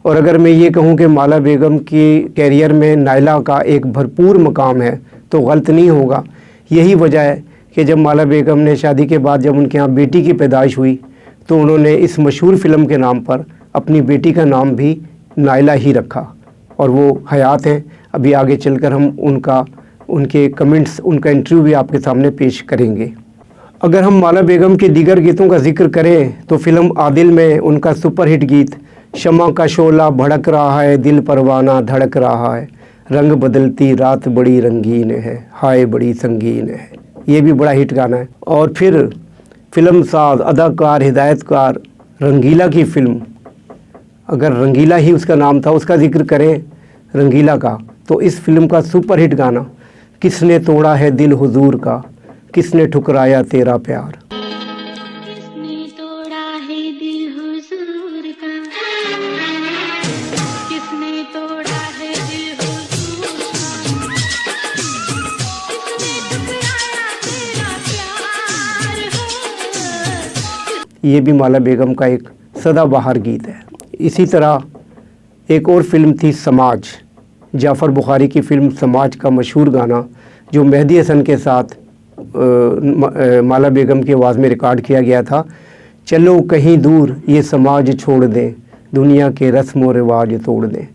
और अगर मैं ये कहूँ कि माला बेगम की कैरियर में नायला का एक भरपूर मकाम है तो गलत नहीं होगा। यही वजह है कि जब माला बेगम ने शादी के बाद जब उनके यहाँ बेटी की पैदाइश हुई तो उन्होंने इस मशहूर फ़िल्म के नाम पर अपनी बेटी का नाम भी नायला ही रखा और वो हयात हैं। अभी आगे चलकर हम उनके कमेंट्स, उनका इंटरव्यू भी आपके सामने पेश करेंगे। अगर हम माला बेगम के दीगर गीतों का जिक्र करें तो फ़िल्म आदिल में उनका सुपरहिट गीत शमा का शोला भड़क रहा है, दिल परवाना धड़क रहा है, रंग बदलती रात बड़ी रंगीन है, हाय बड़ी संगीन है, ये भी बड़ा हिट गाना है। और फिर फ़िल्म साज, अदाकार, हिदायतकार रंगीला की फ़िल्म, अगर रंगीला ही उसका नाम था, उसका जिक्र करें रंगीला का, तो इस फिल्म का सुपरहिट गाना किसने तोड़ा है दिल हुजूर का, किसने ठुकराया तेरा प्यार। किसने तोड़ा है दिल हुजूर का, किसने तोड़ा है दिल हुजूर का, किसने ठुकराया तेरा प्यार हो। ये भी माला बेगम का एक सदाबहार गीत है। इसी तरह एक और फिल्म थी समाज, जाफ़र बुखारी की फ़िल्म समाज का मशहूर गाना जो मेहदी हसन के साथ माला बेगम की आवाज़ में रिकॉर्ड किया गया था। चलो कहीं दूर ये समाज छोड़ दें, दुनिया के रस्म व रिवाज तोड़ दें।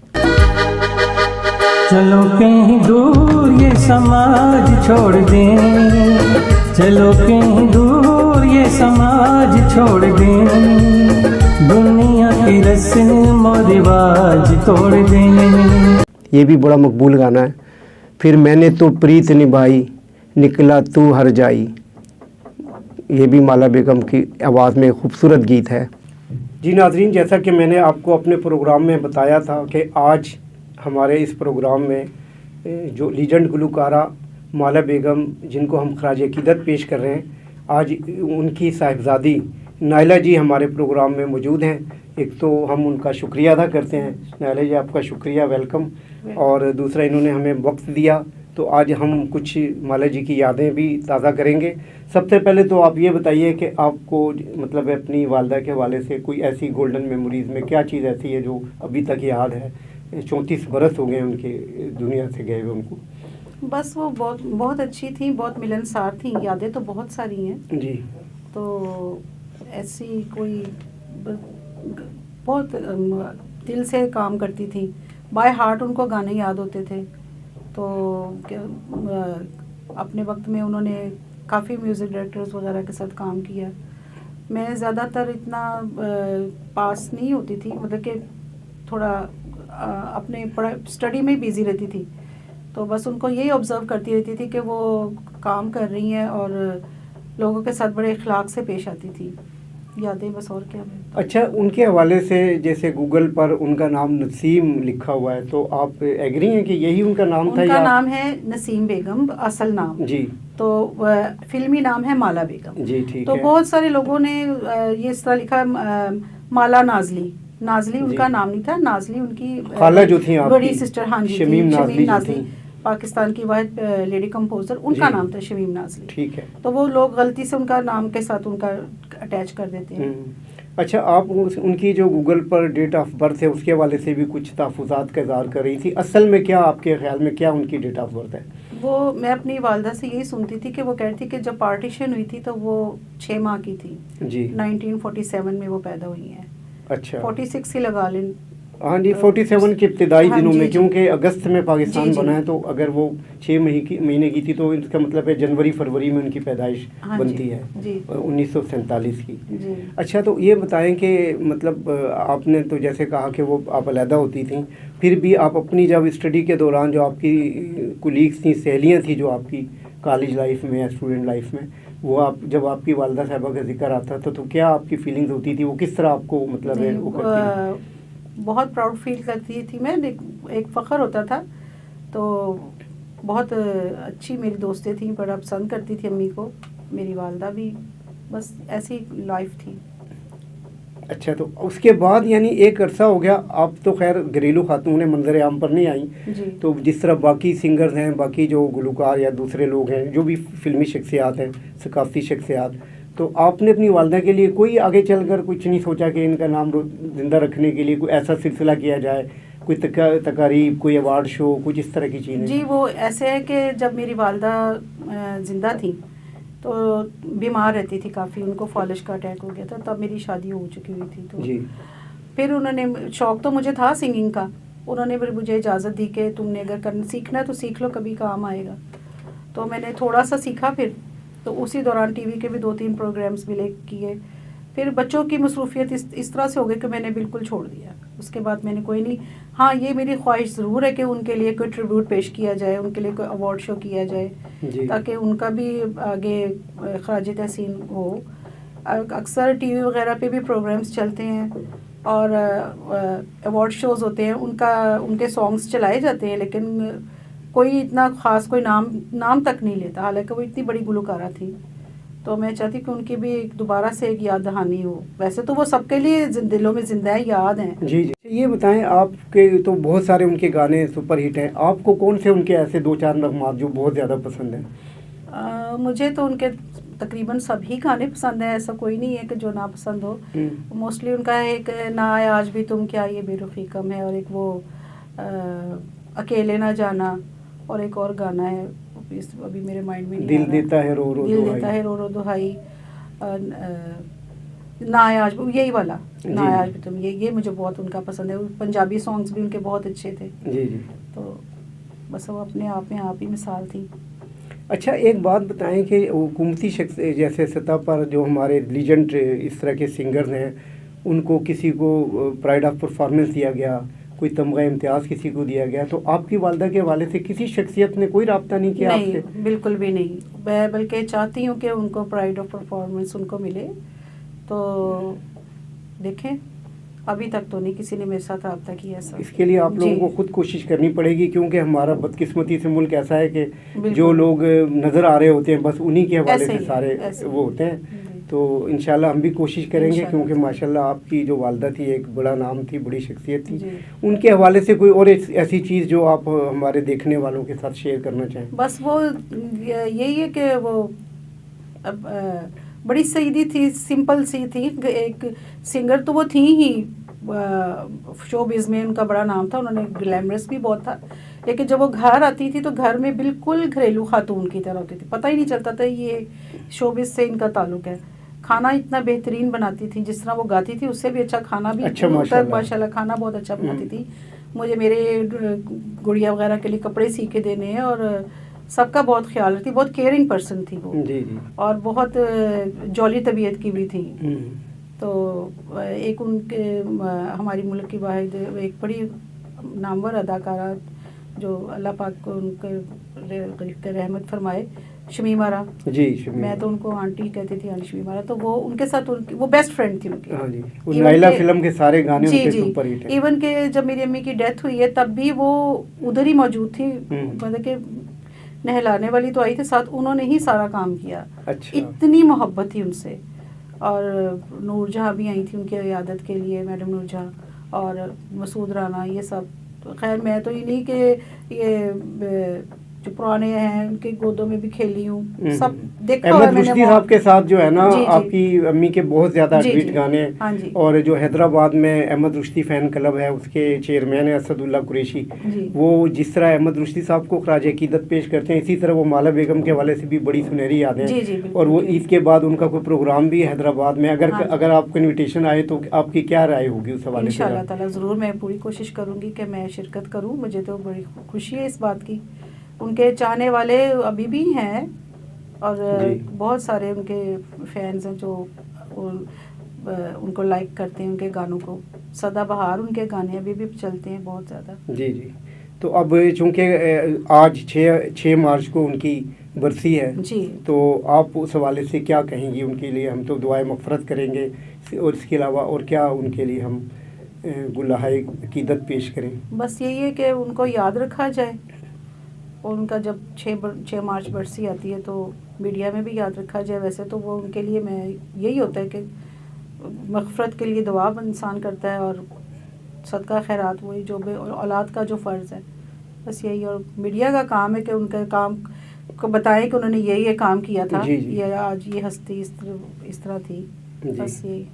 चलो कहीं दूर ये समाज छोड़ दें, चलो कहीं दूर ये समाज छोड़ दें, दुनिया की रस्म व रिवाज तोड़ दें। ये भी बड़ा मकबूल गाना है। फिर मैंने तो प्रीत निभाई, निकला तू हर जाई, ये भी माला बेगम की आवाज़ में खूबसूरत गीत है। जी नाज़रीन, जैसा कि मैंने आपको अपने प्रोग्राम में बताया था कि आज हमारे इस प्रोग्राम में जो लीजेंड गुलकारा माला बेगम, जिनको हम खराज अकीदत पेश कर रहे हैं, आज उनकी साहिबजादी नायला जी हमारे प्रोग्राम में मौजूद हैं। एक तो हम उनका शुक्रिया अदा करते हैं। नायला जी, आपका शुक्रिया, वेलकम। और दूसरा, इन्होंने हमें वक्त दिया, तो आज हम कुछ माला जी की यादें भी ताज़ा करेंगे। सबसे पहले तो आप ये बताइए कि आपको मतलब अपनी वालदा के हवाले से कोई ऐसी गोल्डन मेमोरीज़ में क्या चीज़ ऐसी है जो अभी तक याद है? 34 बरस हो गए उनके दुनिया से गए हुए उनको। बस वो बहुत बहुत अच्छी थी, बहुत मिलनसार थी। यादें तो बहुत सारी हैं जी। तो ऐसी कोई बहुत दिल से काम करती थी, बाय हार्ट उनको गाने याद होते थे। तो अपने वक्त में उन्होंने काफ़ी म्यूज़िक डायरेक्टर्स वगैरह के साथ काम किया। मैं ज़्यादातर इतना पास नहीं होती थी, मतलब कि थोड़ा अपने स्टडी में बिज़ी रहती थी, तो बस उनको यही ऑब्ज़र्व करती रहती थी कि वो काम कर रही हैं और लोगों के साथ बड़े इखलाक से पेश आती थी। यादें बस, और क्या है। अच्छा, उनके हवाले से जैसे गूगल पर उनका नाम नसीम लिखा हुआ है, तो आप एग्री हैं कि यही उनका नाम था? उनका नाम है नसीम बेगम, असल नाम जी, तो फिल्मी नाम है माला बेगम जी। ठीक तो है। बहुत सारे लोगों ने ये इस तरह लिखा माला नाजली। नाजली उनका नाम नहीं था, नाजली उनकी खाला जो थी बड़ी सिस्टर, हाँ जी, शमीम नाजली, पाकिस्तान की वाहिद लेडी कंपोजर, उनका नाम था शमीम नाजली। ठीक है। तो वो लोग गलती से उनका नाम के साथ उनका अटैच कर देते हैं। अच्छा, आप उनकी जो गूगल पर डेट ऑफ बर्थ है उसके हवाले से भी कुछ तहफ़्फ़ुज़ात का इज़हार कर रही थी। असल में क्या आपके ख्याल में क्या उनकी डेट ऑफ बर्थ है? वो मैं अपनी वालदा से यही सुनती थी कि वो कहती थी कि जब पार्टीशन हुई थी तो वो 6 माह की थी जी। 1947 में वो पैदा हुई हैं। अच्छा, 46 ही लगा लें। हाँ जी, 47 के इब्तिदाई दिनों में, क्योंकि अगस्त में पाकिस्तान बना है, तो अगर वो 6 महीने की थी तो इसका मतलब है जनवरी फरवरी में उनकी पैदाइश बनती है 1947 की। अच्छा, तो ये बताएं कि मतलब आपने तो जैसे कहा कि वो आप अलहदा होती थी, फिर भी आप अपनी जब स्टडी के दौरान जो आपकी कुलीग्स थी, सहेलियाँ थी जो आपकी कॉलेज लाइफ में या स्टूडेंट लाइफ में, वो आप जब आपकी वालदा साहबा का जिक्र आता था तो क्या आपकी फीलिंग्स होती थी? वो किस तरह आपको मतलब है वो करती थी? बहुत प्राउड फील करती थी मैं, एक फ़ख्र होता था। तो बहुत अच्छी मेरी दोस्तें थी, बड़ा पसंद करती थी अम्मी को, मेरी वालदा भी, बस ऐसी लाइफ थी। अच्छा, तो उसके बाद यानी एक अरसा हो गया, आप तो खैर घरेलू खातून मंजर आम पर नहीं आई, तो जिस तरह बाकी सिंगर्स हैं, बाकी जो गुलकार या दूसरे लोग हैं जो भी फिल्मी शख्सियात हैं, सकाफ़ती शख्सियात, तो आपने अपनी वालदा के लिए कोई आगे चलकर कुछ नहीं सोचा कि इनका नाम जिंदा रखने के लिए कोई ऐसा सिलसिला किया जाए, कोई तकारीब, कोई अवार्ड शो, कुछ इस तरह की चीज़ें? जी, वो ऐसे है कि जब मेरी वालदा ज़िंदा थी तो बीमार रहती थी काफ़ी, उनको फॉलिश का अटैक हो गया था, तब मेरी शादी हो चुकी हुई थी। तो जी। फिर उन्होंने, शौक़ तो मुझे था सिंगिंग का, उन्होंने फिर मुझे इजाज़त दी कि तुमने अगर करना सीखना है तो सीख लो, कभी काम आएगा। तो मैंने थोड़ा सा सीखा, फिर तो उसी दौरान टीवी के भी 2-3 प्रोग्राम्स मिले किए। फिर बच्चों की मसरूफियत इस तरह से हो गई कि मैंने बिल्कुल छोड़ दिया। उसके बाद मैंने कोई नहीं, हाँ ये मेरी ख्वाहिश ज़रूर है कि उनके लिए कोई ट्रिब्यूट पेश किया जाए, उनके लिए कोई अवार्ड शो किया जाए, ताकि उनका भी आगे खराज तहसीन हो। अक्सर टीवी वगैरह पे भी प्रोग्राम्स चलते हैं और अवार्ड शोज़ होते हैं, उनके सॉन्ग्स चलाए जाते हैं, लेकिन कोई इतना ख़ास कोई नाम तक नहीं लेता, हालांकि वो इतनी बड़ी गुलकारा थी। तो मैं चाहती कि उनकी भी दोबारा से एक याद दहानी हो। वैसे तो वो सबके लिए दिलों में जिंदा है, याद हैं। जी जी। ये बताएं, आपके तो बहुत सारे उनके गाने सुपर हिट हैं, आपको कौन से उनके ऐसे 2-4 नगमात जो बहुत ज़्यादा पसंद हैं? मुझे तो उनके तकरीबन सभी गाने पसंद हैं, ऐसा कोई नहीं है कि जो ना पसंद हो। मोस्टली उनका एक ना आए आज भी तुम क्या ये बेरुखी कम है, और एक वो अकेले ना जाना, और एक और गाना है अभी मेरे माइंड में नहीं दिल देता है रो रो दिल देता है रो रो दुहाई, ना आए आज, यही वाला ना आए आज भी तुम, ये मुझे बहुत उनका पसंद है। पंजाबी सॉन्ग्स भी उनके बहुत अच्छे थे। जी जी। तो बस वो अपने आप में आप ही मिसाल थी। अच्छा, एक बात बताएं कि हुकूमती शख्स जैसे सतह पर जो हमारे लीजेंड इस तरह के सिंगर्स हैं, उनको किसी को प्राइड ऑफ परफॉर्मेंस दिया गया, कोई तमगा इम्तियाज़ किसी को दिया गया, तो आपकी वालदा के हवाले से किसी शख्सियत ने कोई रब्ता नहीं किया आपसे? बिल्कुल भी नहीं। मैं बल्कि चाहती हूँ कि उनको प्राइड ऑफ परफॉर्मेंस उनको मिले। तो देखें, अभी तक तो नहीं किसी ने मेरे साथ रब्ता किया ऐसा। इसके लिए आप लोगों को खुद कोशिश करनी पड़ेगी, क्योंकि हमारा बदकिस्मती से मुल्क ऐसा है कि जो लोग नज़र आ रहे होते हैं बस उन्हीं के हवाले से सारे वो होते हैं। तो इंशाल्लाह हम भी कोशिश करेंगे, क्योंकि माशाल्लाह आपकी जो वालदा थी एक बड़ा नाम थी, बड़ी शख्सियत थी। उनके हवाले से कोई और ऐसी चीज़ जो आप हमारे देखने वालों के साथ शेयर करना चाहें? बस वो यही है कि वो बड़ी सईदी थी, सिंपल सी थी, एक सिंगर तो वो थी ही, शोबिज़ में उनका बड़ा नाम था, उन्होंने ग्लैमरस भी बहुत था, लेकिन जब वो घर आती थी तो घर में बिल्कुल घरेलू खातून की तरह होती थी, पता ही नहीं चलता था ये शोबिज़ से इनका ताल्लुक है। खाना इतना बेहतरीन बनाती थी, जिस तरह वो गाती थी उससे भी अच्छा खाना भी, अच्छा माशाल्लाह खाना बहुत अच्छा बनाती थी। मुझे मेरे गुड़िया वगैरह के लिए कपड़े सी के देने हैं, और सबका बहुत ख्याल रखती, बहुत केयरिंग पर्सन थी वो। जी जी। और बहुत जॉली तबीयत की भी थी। तो एक उनके हमारी मुल्क की वाहिद एक बड़ी नामवर अदाकारा जो अल्लाह पाक को उनके रहमत फरमाए, शमीम आरा जी, मैं तो उनको आंटी कहती थी, आंटी शमीम आरा। तो वो उनके साथ वो बेस्ट फ्रेंड थी उनकी। हाँ जी, वो नाइला फिल्म के सारे गाने उनके सुपर हिट हैं। इवन के जब मेरी अम्मी की डेथ हुई है तब भी वो उधर ही मौजूद थी, मतलब कि नहलाने वाली तो आई थी साथ, उन्होंने ही सारा काम किया। अच्छा। इतनी मोहब्बत थी उनसे। और नूर जहाँ भी आई थी उनकी इयादत के लिए, मैडम नूर जहाँ और मसूद राना, ये सब। तो खैर मैं तो इन्हीं के ये जो पुराने हैं उनके गोदों में भी खेली हूँ, सब देखा है मैंने। साहब के साथ जो है ना, आपकी अम्मी के बहुत ज़्यादा हिट गाने, और जो हैदराबाद में अहमद रुश्ती फ़ैन क्लब है उसके चेयरमैन है असदुल्ला कुरैशी, वो जिस तरह अहमद रुश्ती साहब को खराज अकीदत पेश करते हैं, इसी तरह वो माला बेगम के हवाले से भी बड़ी सुनहरी यादें हैं। और वो ईद के बाद उनका कोई प्रोग्राम भी है हैदराबाद में, अगर आपको इन्विटेशन आए तो आपकी क्या राय होगी उस हवाले से? इंशाअल्लाह ताला ज़रूर मैं पूरी कोशिश करूँगी कि मैं शिरकत करूँ। मुझे तो बड़ी खुशी है इस बात की। उनके चाहने वाले अभी भी हैं, और बहुत सारे उनके फैंस हैं जो उनको लाइक करते हैं, उनके गानों को। सदाबहार उनके गाने अभी भी चलते हैं बहुत ज़्यादा। जी जी। तो अब चूँकि आज 6 मार्च को उनकी बरसी है जी, तो आप उस हवाले से क्या कहेंगी उनके लिए? हम तो दुआए मग़फ़रत करेंगे, और इसके अलावा और क्या उनके लिए हम गुलाहे अक़ीदत पेश करें? बस यही है कि उनको याद रखा जाए, और उनका जब 6 मार्च बरसी आती है तो मीडिया में भी याद रखा जाए। वैसे तो वो उनके लिए मैं यही होता है कि मग़फ़रत के लिए दुआ इंसान करता है, और सदका खैरात वही जो भी औलाद का जो फ़र्ज़ है, बस यही। और मीडिया का काम है कि उनका काम को बताएं कि उन्होंने ये काम किया था, जी, जी। ये आज ये हस्ती इस तरह थी। जी। बस ये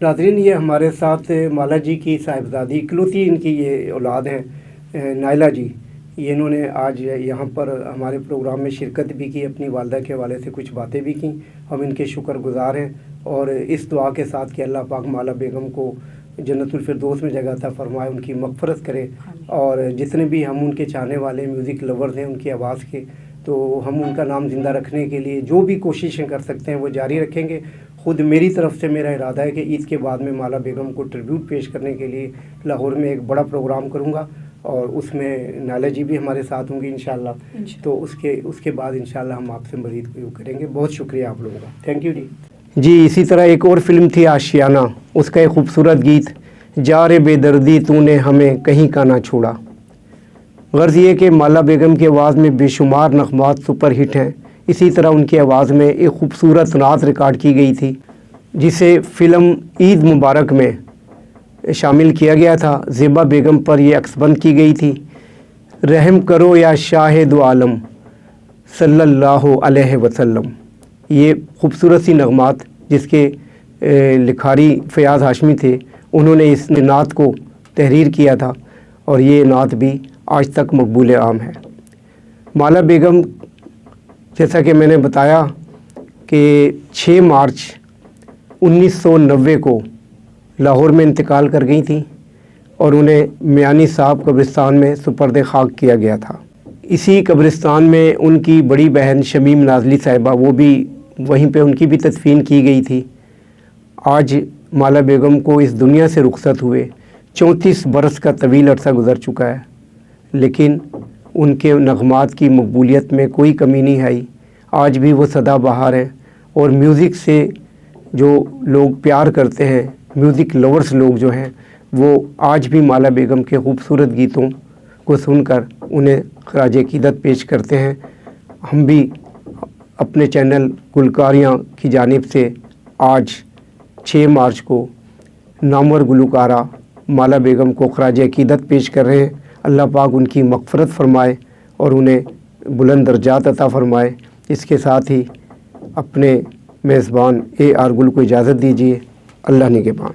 नाज़रीन, ये हमारे साथ माला जी की साहिबजादी इकलौती इनकी ये औलाद हैं नायला जी। ये इन्होंने आज यहाँ पर हमारे प्रोग्राम में शिरकत भी की, अपनी वालदा के हवाले से कुछ बातें भी की। हम इनके शुक्रगुज़ार हैं और इस दुआ के साथ कि अल्लाह पाक माला बेगम को जन्नतुल फिरदौस में जगह अता फरमाए, उनकी मग़फ़िरत करे। और जितने भी हम उनके चाहने वाले म्यूज़िक लवर्स हैं उनकी आवाज़ के, तो हम उनका नाम ज़िंदा रखने के लिए जो भी कोशिशें कर सकते हैं वो जारी रखेंगे। ख़ुद मेरी तरफ से मेरा इरादा है कि ईद के बाद में माला बेगम को ट्रिब्यूट पेश करने के लिए लाहौर में एक बड़ा प्रोग्राम करूँगा और उसमें नायला जी भी हमारे साथ होंगी इंशाल्लाह। तो उसके बाद इंशाल्लाह हम आपसे मज़ीद गुफ्तगू करेंगे। बहुत शुक्रिया आप लोगों का, थैंक यू जी। जी, इसी तरह एक और फ़िल्म थी आशियाना, उसका एक खूबसूरत गीत जा रे बेदर्दी तूने हमें कहीं का ना छोड़ा। गर्ज़ ये कि माला बेगम की आवाज़ में बेशुमार नग़मात सुपर हिट हैं। इसी तरह उनकी आवाज़ में एक खूबसूरत नात रिकॉर्ड की गई थी जिसे फ़िल्म ईद मुबारक में शामिल किया गया था। ज़ेबा बेगम पर यह अक्सबंद की गई थी, रहम करो या शाहिद आलम सल्लल्लाहु अलैहि वसल्लम। ये खूबसूरत सी नग़मात जिसके लिखारी फ़याज़ हाशमी थे, उन्होंने इस नात को तहरीर किया था और ये नात भी आज तक मकबूल आम है। माला बेगम, जैसा कि मैंने बताया कि 6 मार्च 1990 को लाहौर में इंतकाल कर गई थी और उन्हें मियानी साहब कब्रिस्तान में सुपर्द खाक किया गया था। इसी कब्रिस्तान में उनकी बड़ी बहन शमीम नाज़ली साहिबा, वो भी वहीं पे उनकी भी तदफीन की गई थी। आज माला बेगम को इस दुनिया से रुखसत हुए 34 बरस का तवील अरसा गुज़र चुका है, लेकिन उनके नग़मात की मकबूलियत में कोई कमी नहीं आई। आज भी वो सदाबहार हैं और म्यूज़िक से जो लोग प्यार करते हैं, म्यूज़िक लवर्स लोग जो हैं, वो आज भी माला बेगम के खूबसूरत गीतों को सुनकर उन्हें ख़राज अक़ीदत पेश करते हैं। हम भी अपने चैनल गुलकारियाँ की जानिब से आज 6 मार्च को नामवर गुलकारा माला बेगम को ख़राज अक़ीदत पेश कर रहे हैं। अल्लाह पाक उनकी मग़फ़िरत फ़रमाए और उन्हें बुलंद दर्जात अता फ़रमाए। इसके साथ ही अपने मेज़बान AR गुल को इजाज़त दीजिए। अल्लाह निगहबान।